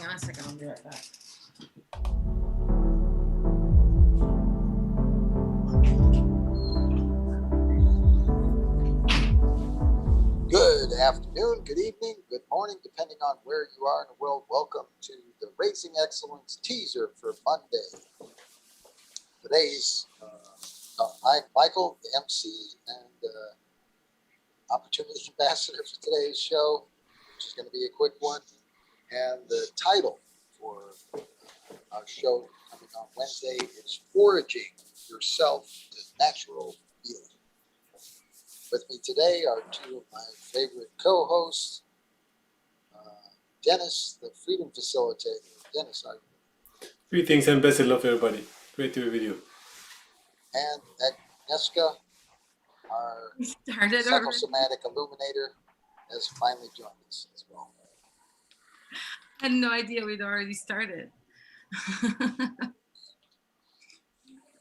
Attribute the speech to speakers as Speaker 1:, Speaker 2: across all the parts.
Speaker 1: Hang on a second, I'll be right back.
Speaker 2: Good afternoon, good evening, good morning, depending on where you are in the world. Welcome to the Raising Excellence teaser for Monday. Today's, I'm Michael, the MC and opportunity ambassador for today's show, which is going to be a quick one. And the title for our show coming on Wednesday is Foraging Yourself to Natural Healing. With me today are two of my favorite co-hosts, Dennis, the Freedom Facilitator. Dennis, how are you?
Speaker 3: Greetings and blessed love, everybody. Great to be with you.
Speaker 2: And Agnieszka, our psychosomatic illuminator, has finally joined us as well.
Speaker 1: I had no idea we'd already started.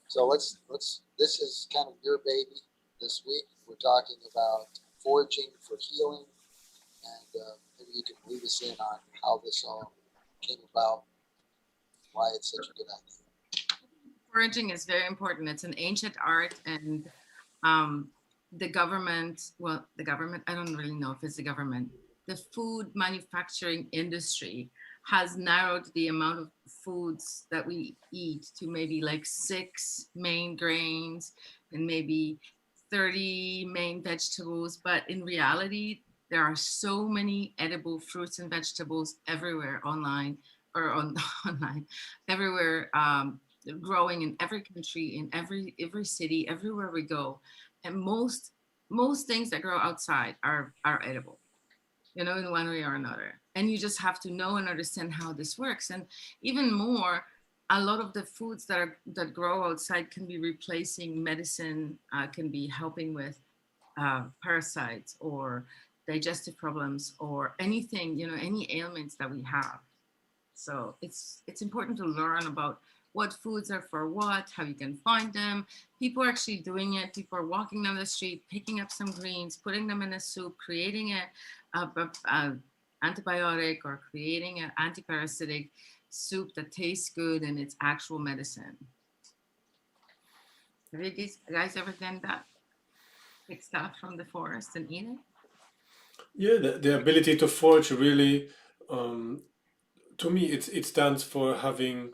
Speaker 2: So this is kind of your baby this week. We're talking about foraging for healing, and maybe you can lead us in on how this all came about, why it's such a good idea.
Speaker 1: Foraging is very important. It's an ancient art, and the government, I don't really know if it's the government, the food manufacturing industry has narrowed the amount of foods that we eat to maybe like 6 main grains and maybe 30 main vegetables. But in reality, there are so many edible fruits and vegetables everywhere online, everywhere, growing in every country, in every city, everywhere we go. And most things that grow outside are edible, in one way or another. And you just have to know and understand how this works. And even more, a lot of the foods that grow outside can be replacing medicine, can be helping with parasites or digestive problems or anything, any ailments that we have. So it's important to learn about what foods are for what, how you can find them. People are actually doing it. People are walking down the street, picking up some greens, putting them in a soup, creating a antibiotic or creating an antiparasitic soup that tastes good and it's actual medicine. Have you guys ever done that? Pick stuff from the forest and eat it?
Speaker 3: Yeah, the ability to forage really, to me, it stands for having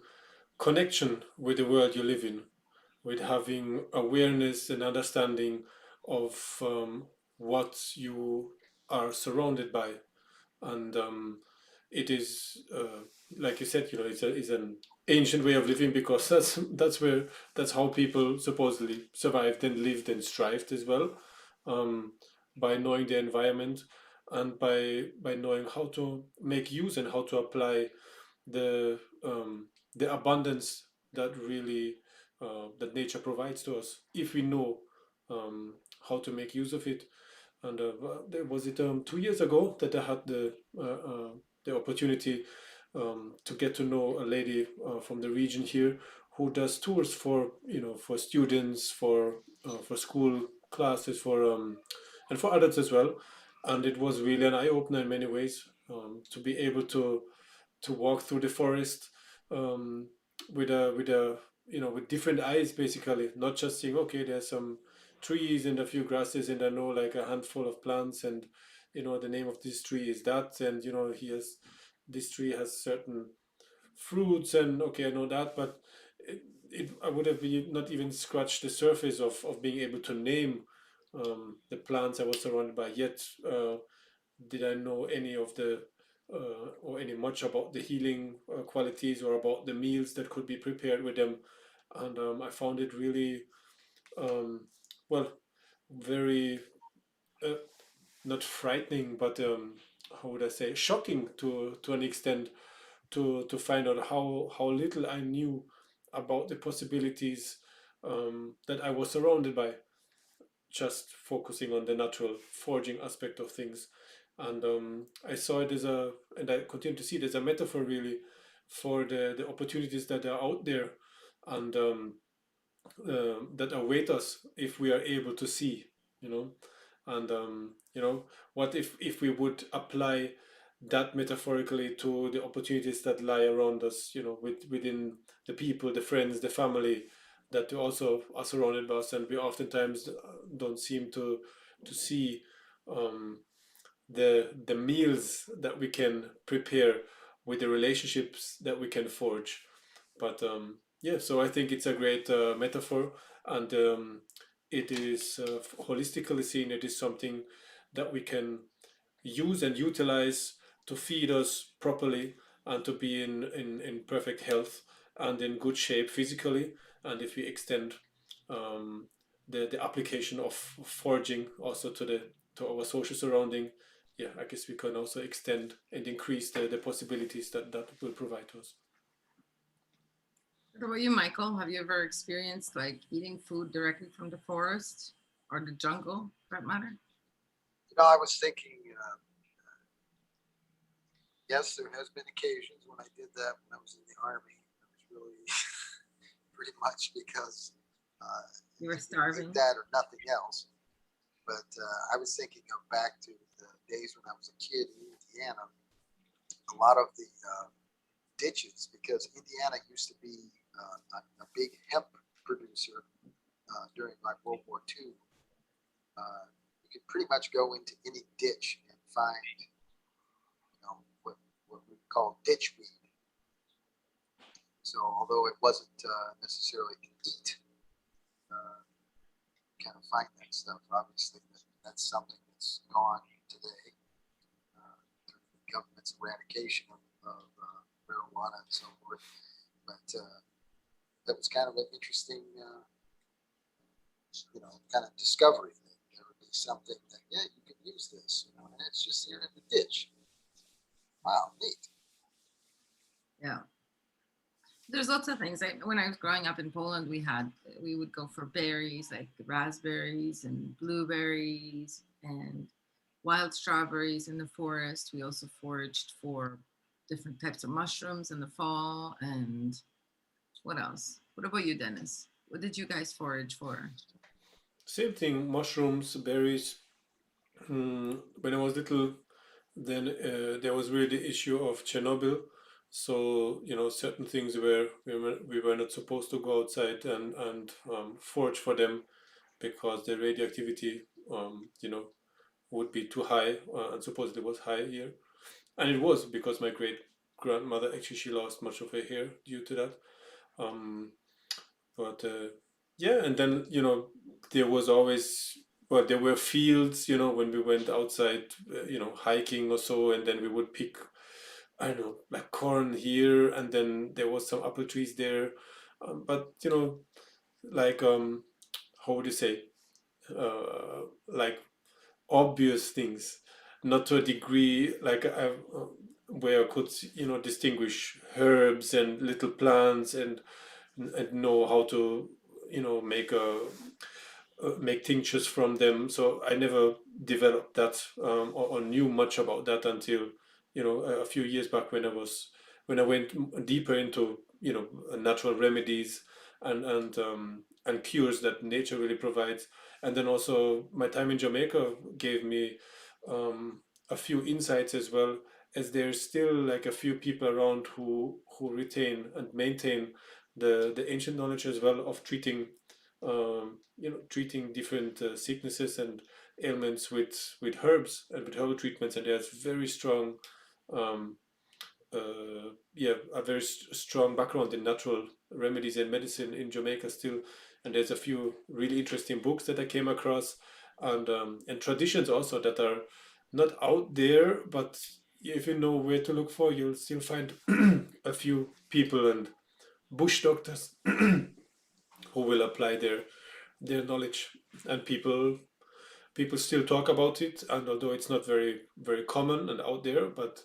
Speaker 3: connection with the world you live in, with having awareness and understanding of what you are surrounded by. And it is, like you said, it's an ancient way of living, because that's how people supposedly survived and lived and strived as well, by knowing the environment and by knowing how to make use and how to apply the abundance that really that nature provides to us, if we know how to make use of it. And was it 2 years ago that I had the opportunity to get to know a lady from the region here, who does tours for for students, for school classes, and for adults as well. And it was really an eye opener in many ways, to be able to walk through the forest, with different eyes, basically, not just seeing, okay, there's some trees and a few grasses, and I know like a handful of plants, and the name of this tree is that, and this tree has certain fruits, and okay, I know that. But I would have been not even scratched the surface of being able to name the plants I was surrounded by. Yet did I know any of the or any much about the healing qualities, or about the meals that could be prepared with them. And I found it really, well, very, not frightening, but how would I say, shocking to an extent, to find out how little I knew about the possibilities that I was surrounded by, just focusing on the natural foraging aspect of things. And I saw it and I continue to see it as a metaphor, really, for the opportunities that are out there, and that await us if we are able to see, and what if we would apply that metaphorically to the opportunities that lie around us, within the people, the friends, the family that also are surrounded by us, and we oftentimes don't seem to see um, the meals that we can prepare with the relationships that we can forge. But yeah, so I think it's a great metaphor, and it is holistically seen. It is something that we can use and utilize to feed us properly and to be in perfect health and in good shape physically. And if we extend um, the application of foraging also to our social surrounding, yeah, I guess we can also extend and increase the possibilities that will provide to us.
Speaker 1: What about you, Michael? Have you ever experienced like eating food directly from the forest or the jungle, for that matter?
Speaker 2: I was thinking, yes, there has been occasions when I did that when I was in the army. I was really pretty much because uh,
Speaker 1: You were
Speaker 2: you eat
Speaker 1: starving.
Speaker 2: that or nothing else. But I was thinking of back to the days when I was a kid in Indiana. A lot of the ditches, because Indiana used to be a big hemp producer during like World War II. You could pretty much go into any ditch and find, what we call ditch weed. So although it wasn't necessarily to eat, uh, kind of find that stuff. Obviously, that's something that's gone today through the government's eradication of marijuana and so forth. But that was kind of an interesting, kind of discovery that there would be something that, yeah, you could use this, and it's just here in the ditch. Wow, neat.
Speaker 1: Yeah. There's lots of things. When I was growing up in Poland, we would go for berries like raspberries and blueberries and wild strawberries in the forest. We also foraged for different types of mushrooms in the fall. And what else? What about you, Dennis? What did you guys forage for?
Speaker 3: Same thing, mushrooms, berries. When I was little, then there was really the issue of Chernobyl. So certain things were we were not supposed to go outside and forage for them because the radioactivity would be too high, and supposedly was high here, and it was because my great grandmother actually she lost much of her hair due to that. Um, but yeah, and then there was always, well, there were fields when we went outside, hiking or so, and then we would pick, I don't know, like corn here, and then there was some apple trees there, but like how would you say, like obvious things, not to a degree like where I could distinguish herbs and little plants and know how to make tinctures from them. So I never developed that, or knew much about that until a few years back when I went deeper into natural remedies and cures that nature really provides. And then also my time in Jamaica gave me um, a few insights as well, as there's still like a few people around who retain and maintain the ancient knowledge as well of treating different sicknesses and ailments with herbs and with herbal treatments, and there's very strong um, yeah, a very strong background in natural remedies and medicine in Jamaica still. And there's a few really interesting books that I came across, and traditions also that are not out there, but if you know where to look for, you'll still find a few people and bush doctors who will apply their knowledge, and people still talk about it, and although it's not very very common and out there, but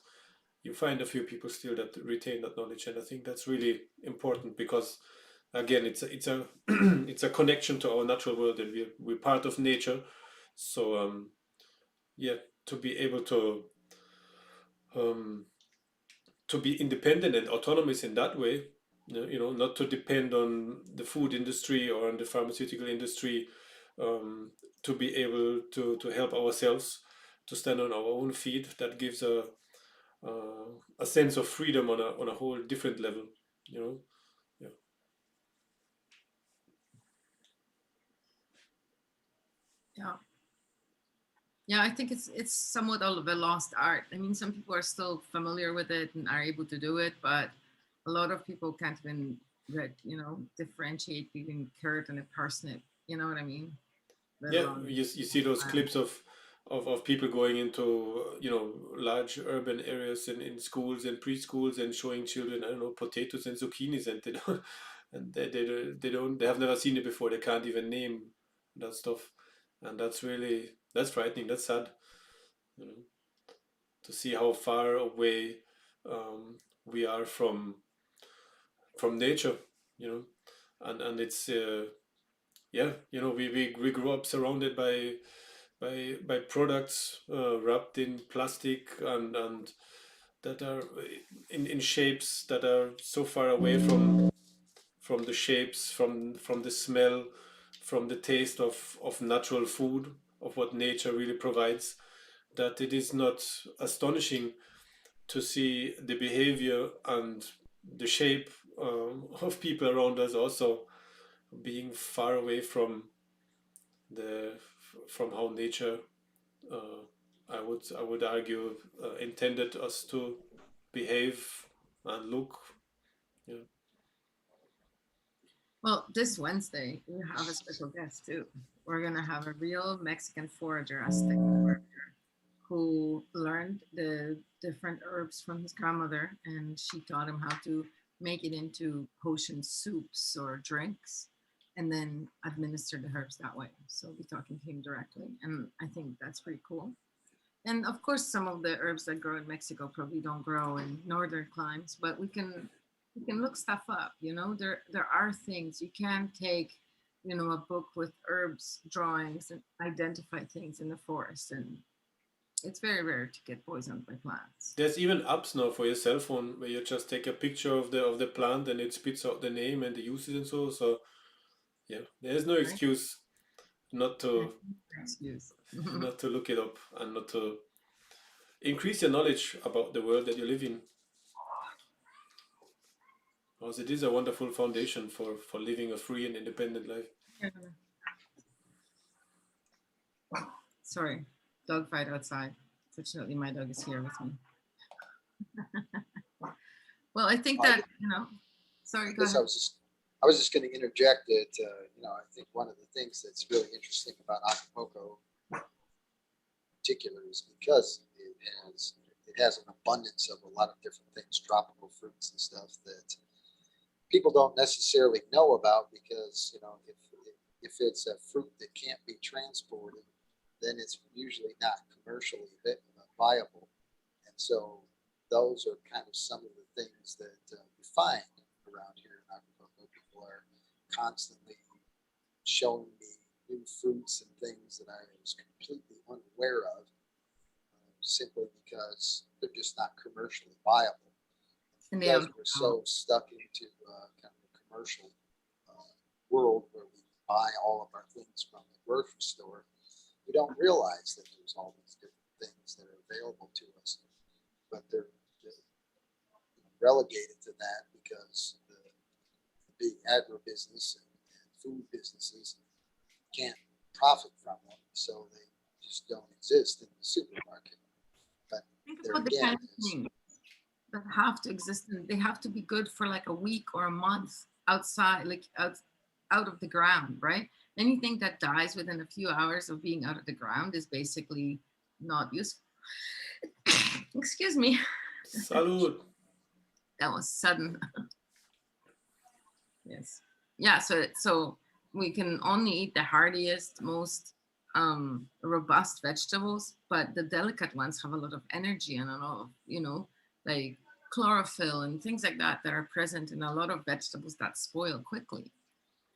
Speaker 3: you find a few people still that retain that knowledge, and I think that's really important because again it's a it's a connection to our natural world, and we're part of nature. So yeah, to be able um, to be independent and autonomous in that way, not to depend on the food industry or on the pharmaceutical industry, um, to be able to help ourselves to stand on our own feet. That gives a sense of freedom on a whole different level, you know. Yeah.
Speaker 1: Yeah. Yeah, I think it's somewhat of a lost art. I mean, some people are still familiar with it and are able to do it, but a lot of people can't even differentiate between carrot and a parsnip. You know what I mean? Let
Speaker 3: Yeah,
Speaker 1: alone
Speaker 3: you see those
Speaker 1: plant.
Speaker 3: clips of people going into large urban areas in schools and preschools and showing children, I don't know, potatoes and zucchinis, and they don't and they have never seen it before. They can't even name that stuff, and that's frightening. That's sad, you know, to see how far away we are from nature, you know, and it's yeah, we grew up surrounded by products wrapped in plastic and that are in shapes that are so far away from the shapes, from the smell, from the taste of natural food, of what nature really provides, that it is not astonishing to see the behavior and the shape of people around us also being far away the from how nature, uh, I would argue, intended us to behave and look. Yeah.
Speaker 1: Well, this Wednesday we have a special guest too. We're gonna have a real Mexican forager, Aztec forager, who learned the different herbs from his grandmother, and she taught him how to make it into potion soups or drinks, and then administer the herbs that way. So we'll be talking to him directly, and I think that's pretty cool. And of course, some of the herbs that grow in Mexico probably don't grow in northern climes, but we can look stuff up. There are things you can take. A book with herbs drawings and identify things in the forest, and it's very rare to get poisoned by plants.
Speaker 3: There's even apps now for your cell phone where you just take a picture of the plant and it spits out the name and the uses and so. So yeah, there's no
Speaker 1: Right?
Speaker 3: excuse not
Speaker 1: There's
Speaker 3: to
Speaker 1: no excuse.
Speaker 3: not to look it up and not to increase your knowledge about the world that you live in, because it is a wonderful foundation for living a free and independent life.
Speaker 1: Sorry, dog fight outside. Fortunately, my dog is here with me. Well, I think
Speaker 2: I
Speaker 1: that. Sorry, go
Speaker 2: guess
Speaker 1: ahead.
Speaker 2: I was just going to interject that I think one of the things that's really interesting about Acapulco in particular is because it has an abundance of a lot of different things, tropical fruits and stuff that people don't necessarily know about because if it's a fruit that can't be transported, then it's usually not commercially viable. And so those are kind of some of the things that we find around here in Acapulco. People are constantly showing me new fruits and things that I was completely unaware of, simply because they're just not commercially viable.
Speaker 1: And they
Speaker 2: Because
Speaker 1: don't
Speaker 2: we're
Speaker 1: know.
Speaker 2: so stuck into kind of a commercial uh, world where we buy all of our things from the grocery store, we don't realize that there's all these different things that are available to us, but they're relegated to that because the big agribusiness and food businesses can't profit from them, so they just don't exist in the supermarket. But
Speaker 1: Think
Speaker 2: there
Speaker 1: about the
Speaker 2: again
Speaker 1: kind of
Speaker 2: is
Speaker 1: things that have to exist, and they have to be good for like a week or a month outside, like out of the ground, right? Anything that dies within a few hours of being out of the ground is basically not useful. Excuse me.
Speaker 3: Salud.
Speaker 1: That was sudden. Yes. Yeah. So we can only eat the hardiest, most robust vegetables, but the delicate ones have a lot of energy and a lot of like chlorophyll and things like that are present in a lot of vegetables that spoil quickly,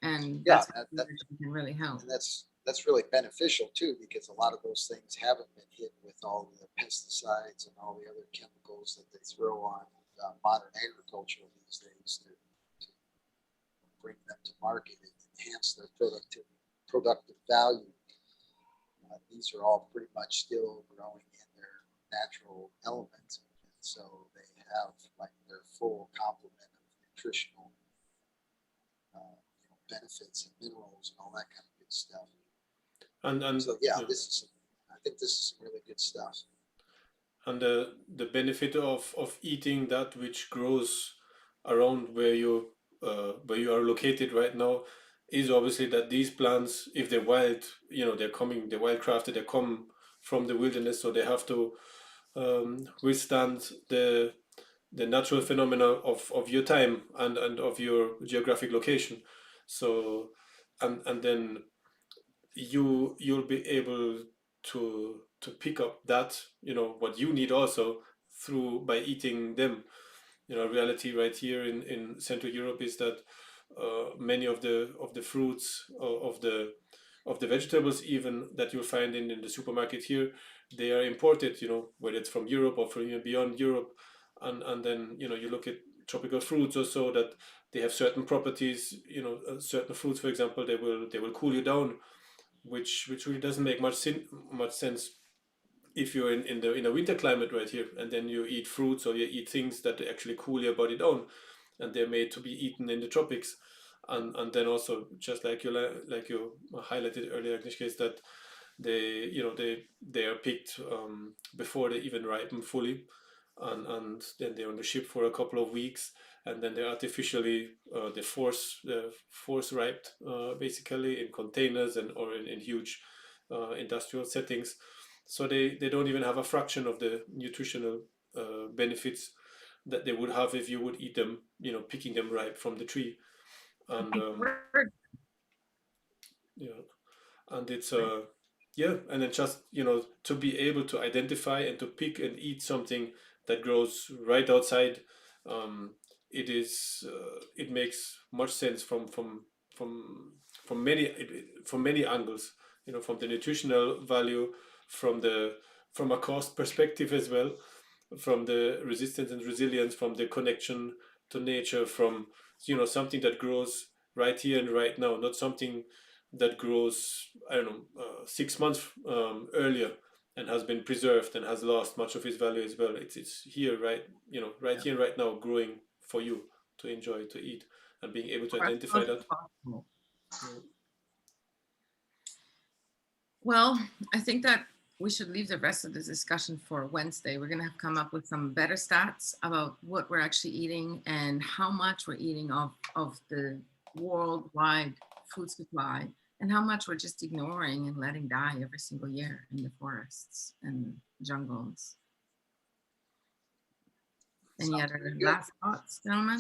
Speaker 1: and
Speaker 2: yeah,
Speaker 1: that's
Speaker 2: that,
Speaker 1: what
Speaker 2: that
Speaker 1: energy can really help.
Speaker 2: and that's really beneficial too because a lot of those things haven't been hit with all the pesticides and all the other chemicals that they throw on modern agriculture these days to bring them to market and enhance their productive value. These are all pretty much still growing in their natural element. so they have like their full complement of nutritional benefits and minerals and all that kind of good stuff.
Speaker 3: And
Speaker 2: So yeah,
Speaker 3: yeah,
Speaker 2: I think this is some really good stuff.
Speaker 3: and the benefit of eating that which grows around where you are located right now is obviously that these plants, if they're wild, they're wildcrafted, they come from the wilderness, so they have to withstand the natural phenomena of your time and of your geographic location. So and then you'll be able to pick up that, what you need also through by eating them. Reality right here in Central Europe is that many of the fruits, of the vegetables even that you'll find in the supermarket here, they are imported, whether it's from Europe or from even beyond Europe. And then you look at tropical fruits also, that they have certain properties. Certain fruits, for example, they will cool you down, which really doesn't make much sense if you're in a winter climate right here, and then you eat fruits or you eat things that actually cool your body down, and they're made to be eaten in the tropics. And then also, just like you highlighted earlier, Agnieszka, is that they are picked before they even ripen fully, and then they're on the ship for a couple of weeks, and then they're artificially force riped, basically in containers and or in huge industrial settings. So they don't even have a fraction of the nutritional benefits that they would have if you would eat them, picking them ripe from the tree. And yeah, and it's yeah, and then just to be able to identify and to pick and eat something that grows right outside, um, it makes much sense from from many from many angles, from the nutritional value, from the from a cost perspective as well, from the resistance and resilience, from the connection to nature, from something that grows right here and right now, not something that grows, I don't know, 6 months earlier, and has been preserved and has lost much of its value as well. It's here, right, right here and right now, growing for you to enjoy, to eat, and being able to
Speaker 1: For as
Speaker 3: identify
Speaker 1: close as
Speaker 3: that.
Speaker 1: possible.
Speaker 3: Yeah.
Speaker 1: Well, I think that we should leave the rest of the discussion for Wednesday. We're going to have come up with some better stats about what we're actually eating and how much we're eating of the worldwide food supply, and how much we're just ignoring and letting die every single year in the forests and jungles. Any
Speaker 2: Sounds
Speaker 1: other
Speaker 2: very good.
Speaker 1: last thoughts, gentlemen?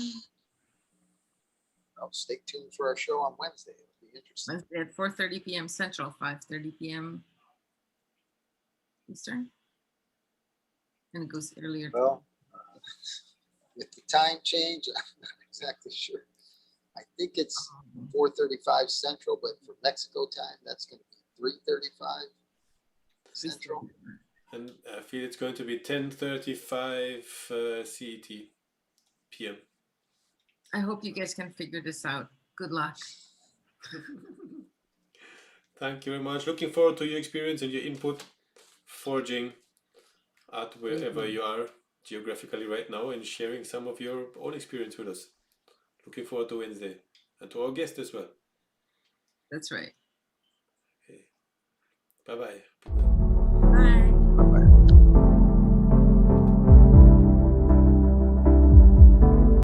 Speaker 2: Well, stay tuned for our show on Wednesday. It'll be interesting.
Speaker 1: Wednesday at 4:30 p.m. Central, 5:30 p.m. Eastern, and it goes earlier.
Speaker 2: Well, with the time change, I'm not exactly sure. I think it's 4:35 Central, but for Mexico time, that's going to be 3:35 Central.
Speaker 3: And I feel it's going to be 10:35 CET PM.
Speaker 1: I hope you guys can figure this out. Good luck.
Speaker 3: Thank you very much. Looking forward to your experience and your input forging at
Speaker 1: Thank
Speaker 3: wherever
Speaker 1: you.
Speaker 3: you are geographically right now, and sharing some of your own experience with us. Looking forward to Wednesday, and to our guest as well.
Speaker 1: That's right.
Speaker 3: Okay. Bye bye.